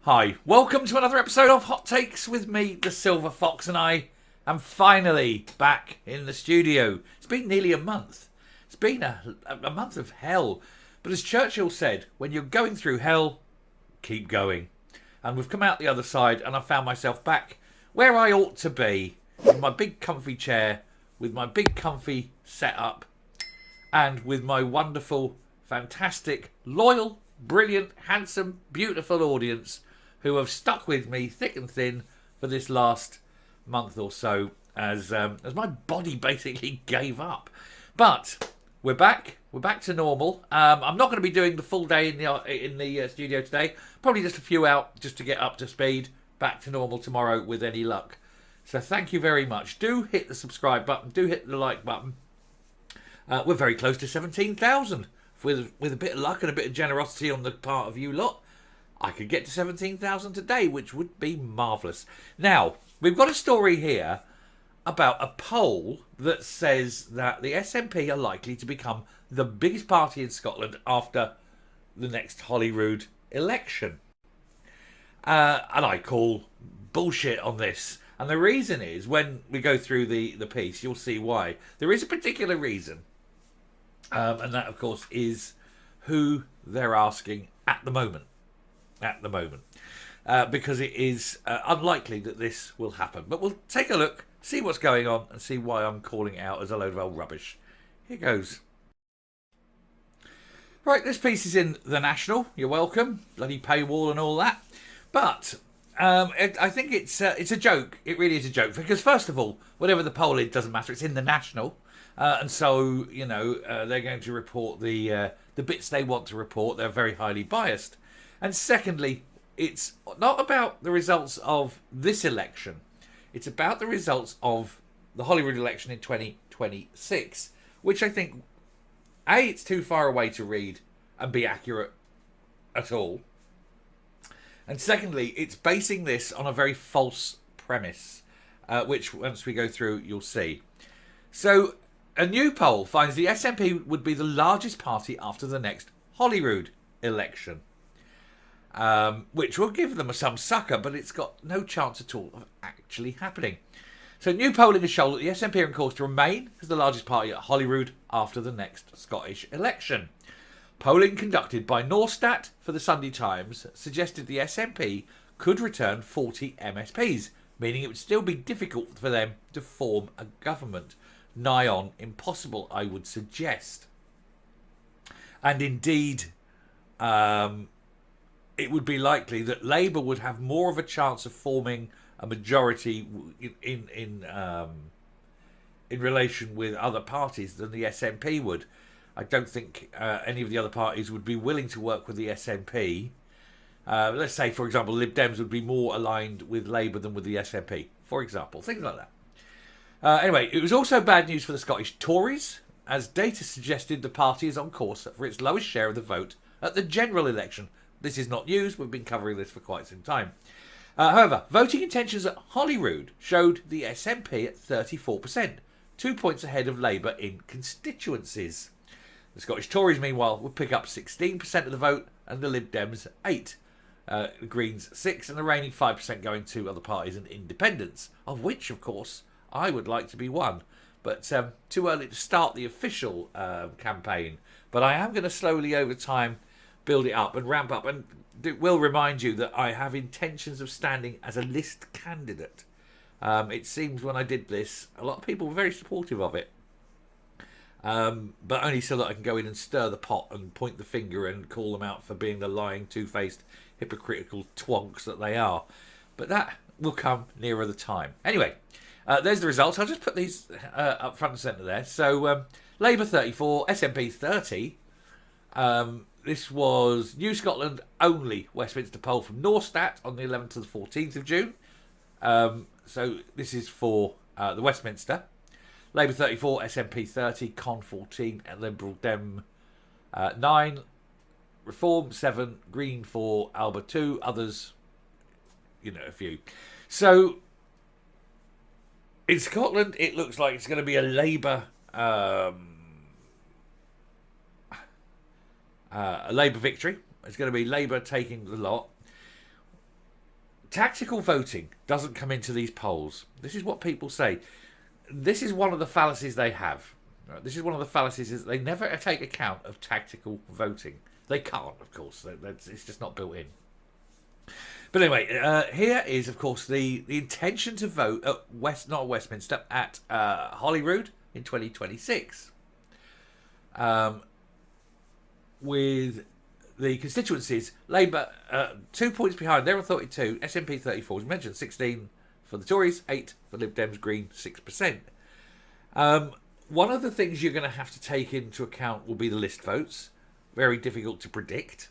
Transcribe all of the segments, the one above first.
Hi, welcome to another episode of Hot Takes with me, the Silver Fox, and I am finally back in the studio. It's been nearly a month. It's been a month of hell. But as Churchill said, when you're going through hell, keep going. And we've come out the other side and I found myself back where I ought to be, in my big comfy chair, with my big comfy setup, and with my wonderful, fantastic, loyal, brilliant, handsome, beautiful audience who have stuck with me thick and thin for this last month or so as my body basically gave up. But we're back. We're back to normal. I'm not going to be doing the full day in the studio today. Probably just a few out just to get up to speed. Back to normal tomorrow with any luck. So thank you very much. Do hit the subscribe button. Do hit the like button. We're very close to 17,000. With a bit of luck and a bit of generosity on the part of you lot, I could get to 17,000 today, which would be marvellous. Now, we've got a story here about a poll that says that the SNP are likely to become the biggest party in Scotland after the next Holyrood election. And I call bullshit on this. And the reason is, when we go through the piece, you'll see why. There is a particular reason. And that, of course, is who they're asking at the moment. Because it is unlikely that this will happen. But we'll take a look, see what's going on, and see why I'm calling it out as a load of old rubbish. Here goes. Right, this piece is in The National. You're welcome. Bloody paywall and all that. But I think it's a joke. It really is a joke. Because, first of all, whatever the poll is, doesn't matter. It's in The National. And so, they're going to report the bits they want to report. They're very highly biased. And secondly, it's not about the results of this election. It's about the results of the Holyrood election in 2026, which I think, A, it's too far away to read and be accurate at all. And secondly, it's basing this on a very false premise, which once we go through, you'll see. So, a new poll finds the SNP would be the largest party after the next Holyrood election, which will give them some sucker, but it's got no chance at all of actually happening. So new polling has shown that the SNP are on course to remain as the largest party at Holyrood after the next Scottish election. Polling conducted by Norstat for the Sunday Times suggested the SNP could return 40 MSPs, meaning it would still be difficult for them to form a government. Nigh on impossible, I would suggest. And indeed, it would be likely that Labour would have more of a chance of forming a majority in relation with other parties than the SNP would. I don't think any of the other parties would be willing to work with the SNP. Let's say, for example, Lib Dems would be more aligned with Labour than with the SNP, for example. Things like that. Anyway, it was also bad news for the Scottish Tories, as data suggested the party is on course for its lowest share of the vote at the general election. This is not news, we've been covering this for quite some time. However, voting intentions at Holyrood showed the SNP at 34%, 2 points ahead of Labour in constituencies. The Scottish Tories, meanwhile, would pick up 16% of the vote and the Lib Dems 8%. The Greens 6%, and the remaining 5% going to other parties and independents, of which, of course, I would like to be one. But too early to start the official campaign. But I am going to slowly, over time, build it up and ramp up. And it will remind you that I have intentions of standing as a list candidate. It seems when I did this, a lot of people were very supportive of it. But only so that I can go in and stir the pot and point the finger and call them out for being the lying, two-faced, hypocritical twonks that they are. But that will come nearer the time. Anyway, there's the results. I'll just put these up front and centre there. So, Labour 34, SNP 30. This was New Scotland only Westminster poll from Norstat on the 11th to the 14th of June. So this is for the Westminster. Labour 34, SNP 30, Con 14, and Liberal Dem 9, Reform 7, Green 4, Alba 2, others, a few. So in Scotland, it looks like it's going to be a Labour victory. It's going to be Labour taking the lot. Tactical voting doesn't come into these polls. This is what people say. This is one of the fallacies they have. Right? This is one of the fallacies is they never take account of tactical voting. They can't, of course. It's just not built in. But anyway, here is, of course, the intention to vote at Westminster, at Holyrood in 2026. With the constituencies, Labour 2 points behind. They're on 32, SNP 34. As mentioned, 16 for the Tories, 8 for Lib Dems, Green 6%. One of the things you're going to have to take into account will be the list votes. Very difficult to predict.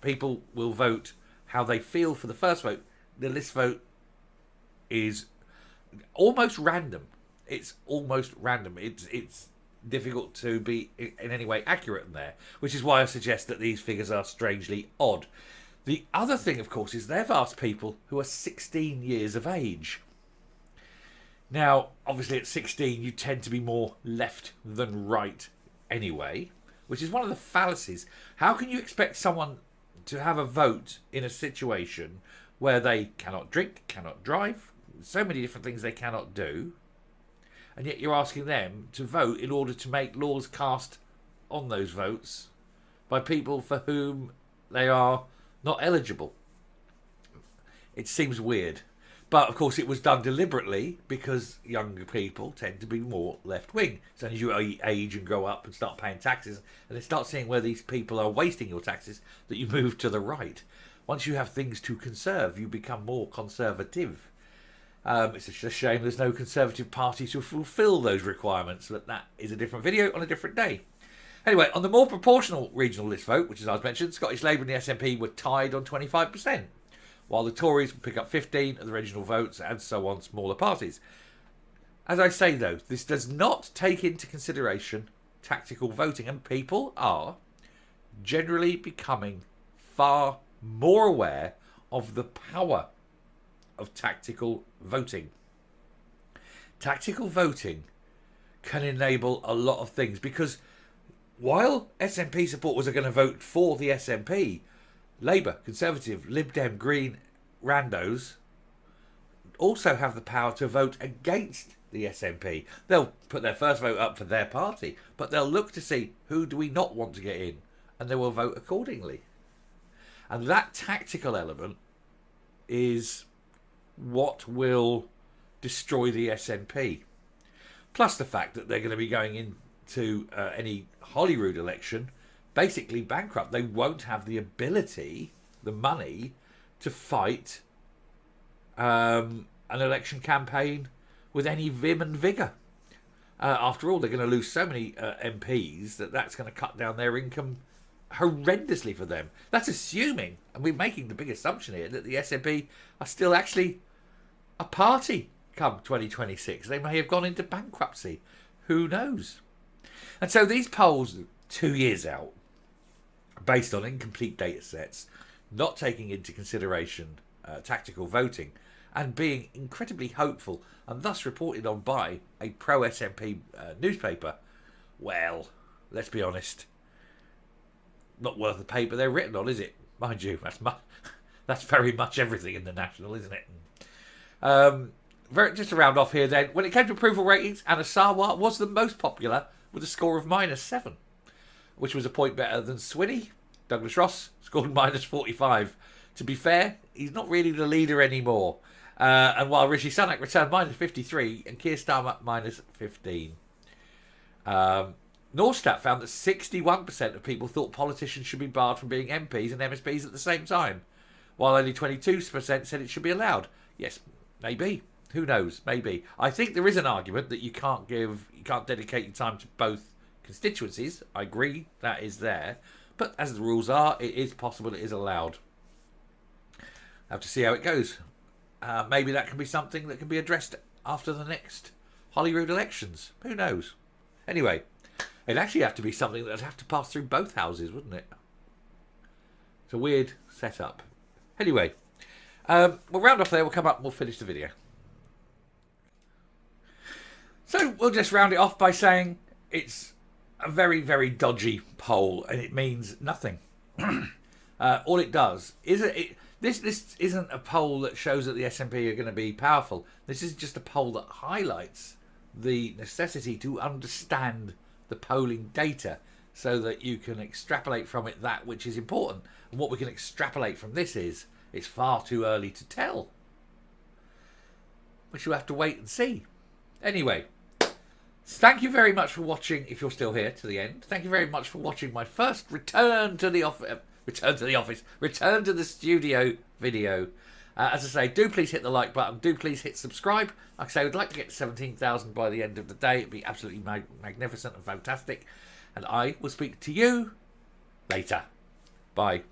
People will vote how they feel for the first vote. The list vote is almost random. It's almost random. It's difficult to be in any way accurate in there, which is why I suggest that these figures are strangely odd. The other thing, of course, is they've asked people who are 16 years of age. Now, obviously at 16 you tend to be more left than right anyway, which is one of the fallacies. How can you expect someone to have a vote in a situation where they cannot drink, cannot drive, so many different things they cannot do, and yet you're asking them to vote in order to make laws cast on those votes by people for whom they are not eligible? It seems weird. But, of course, it was done deliberately because younger people tend to be more left-wing. So as you age and grow up and start paying taxes, and they start seeing where these people are wasting your taxes, that you move to the right. Once you have things to conserve, you become more conservative. It's a shame there's no Conservative Party to fulfil those requirements, but that is a different video on a different day. Anyway, on the more proportional regional list vote, which as I mentioned, Scottish Labour and the SNP were tied on 25%. While the Tories will pick up 15 of the regional votes and so on, smaller parties. As I say, though, this does not take into consideration tactical voting, and people are generally becoming far more aware of the power of tactical voting. Tactical voting can enable a lot of things, because while SNP supporters are going to vote for the SNP, Labour, Conservative, Lib Dem, Green, randos also have the power to vote against the SNP. They'll put their first vote up for their party, but they'll look to see who do we not want to get in, and they will vote accordingly. And that tactical element is what will destroy the SNP. Plus the fact that they're going to be going into any Holyrood election basically bankrupt. They won't have the ability, the money, to fight an election campaign with any vim and vigour. After all, they're going to lose so many MPs that's going to cut down their income horrendously for them. That's assuming, and we're making the big assumption here, that the SNP are still actually a party come 2026. They may have gone into bankruptcy. Who knows? And so these polls 2 years out, based on incomplete data sets, not taking into consideration tactical voting, and being incredibly hopeful, and thus reported on by a pro-SNP newspaper, well, let's be honest, not worth the paper they're written on, is it? Mind you, that's very much everything in the National, isn't it? Just to round off here then, when it came to approval ratings, Anna Sarwar was the most popular with a score of -7. Which was a point better than Swinney. Douglas Ross scored -45. To be fair, he's not really the leader anymore. And while Rishi Sunak returned -53 and Keir Starmer -15. Norstat found that 61% of people thought politicians should be barred from being MPs and MSPs at the same time, while only 22% said it should be allowed. Yes, maybe. Who knows? Maybe. I think there is an argument that you can't dedicate your time to both constituencies. I agree, that is there, but as the rules are, it is possible, it is allowed. Have to see how it goes. Maybe that can be something that can be addressed after the next Holyrood elections. Who knows? Anyway, it'd actually have to be something that would have to pass through both houses, wouldn't it? It's a weird setup. Anyway, we'll round off there, we'll come up and we'll finish the video. So we'll just round it off by saying it's a very, very dodgy poll, and it means nothing. All it does is This isn't a poll that shows that the S&P are going to be powerful. This is just a poll that highlights the necessity to understand the polling data so that you can extrapolate from it that which is important. And what we can extrapolate from this is it's far too early to tell, which you'll have to wait and see. Anyway, thank you very much for watching, if you're still here to the end. Thank you very much for watching my first return to the studio video. As I say, do please hit the like button. Do please hit subscribe. Like I say, I would like to get to 17,000 by the end of the day. It'd be absolutely magnificent and fantastic. And I will speak to you later. Bye.